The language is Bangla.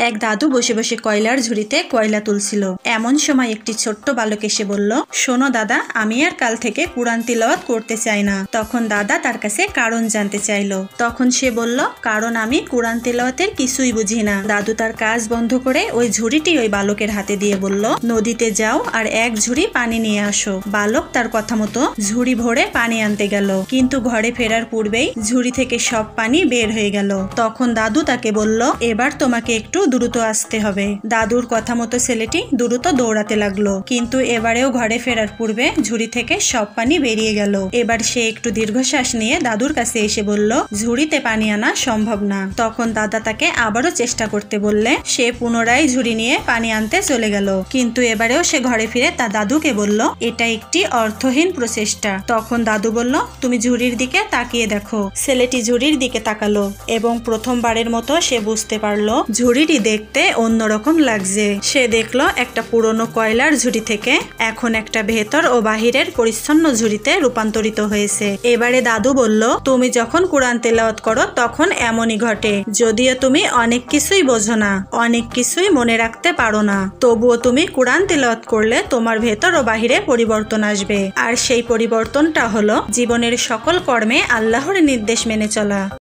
এক দাদু বসে বসে কয়লার ঝুড়িতে কয়লা তুলছিল। এমন সময় একটি ছোট্ট বালক এসে বলল, শোনো দাদা, আমি আর কাল থেকে কুরআন তিলাওয়াত করতে চাই না। তখন দাদা তার কাছে কারণ জানতে চাইল। তখন সে বলল, কারণ আমি কুরআন তিলাওয়াতের কিছুই বুঝি না। দাদু তার কাজ বন্ধ করে ওই ঝুড়িটি ওই বালকের হাতে দিয়ে বলল, নদীতে যাও আর এক ঝুড়ি পানি নিয়ে আসো। বালক তার কথা মতো ঝুড়ি ভরে পানি আনতে গেল, কিন্তু ঘরে ফেরার পূর্বেই ঝুড়ি থেকে সব পানি বের হয়ে গেল। তখন দাদু তাকে বলল, এবার তোমাকে একটু দ্রুত আসতে হবে। দাদুর কথা মতো ছেলেটি দ্রুত দৌড়াতে লাগলো, কিন্তু এবারেও ঘরে ফেরার পূর্বে ঝুড়ি থেকে সব পানি বেরিয়ে গেল। এবার সে একটু দীর্ঘশ্বাস নিয়ে দাদুর কাছে এসে বলল, ঝুড়িতে পানি আনা সম্ভব না। তখন দাদা তাকে আবারও চেষ্টা করতে বললে সে পুনরায় ঝুড়ি নিয়ে পানি আনতে চলে গেল, কিন্তু এবারেও সে ঘরে ফিরে তার দাদুকে বলল, এটা একটি অর্থহীন প্রচেষ্টা। তখন দাদু বলল, তুমি ঝুড়ির দিকে তাকিয়ে দেখো। ছেলেটি ঝুড়ির দিকে তাকালো এবং প্রথমবারের মতো সে বুঝতে পারলো ঝুড়িটি দেখতে অন্যরকম লাগছে। সে দেখলো একটা পুরনো কয়লার ঝুড়ি থেকে এখন একটা ভেতর ও বাহিরের পরিচ্ছন্ন ঝুড়িতে রূপান্তরিত হয়েছে। এবারে দাদু বলল, তুমি যখন কুরআন তেলাওয়াত করো তখন এমনই ঘটে। যদিও তুমি অনেক কিছুই বোঝো না, অনেক কিছুই মনে রাখতে পারো না, তবুও তুমি কুরআন তেলাওয়াত করলে তোমার ভেতর ও বাহিরে পরিবর্তন আসবে। আর সেই পরিবর্তনটা হলো জীবনের সকল কর্মে আল্লাহর নির্দেশ মেনে চলা।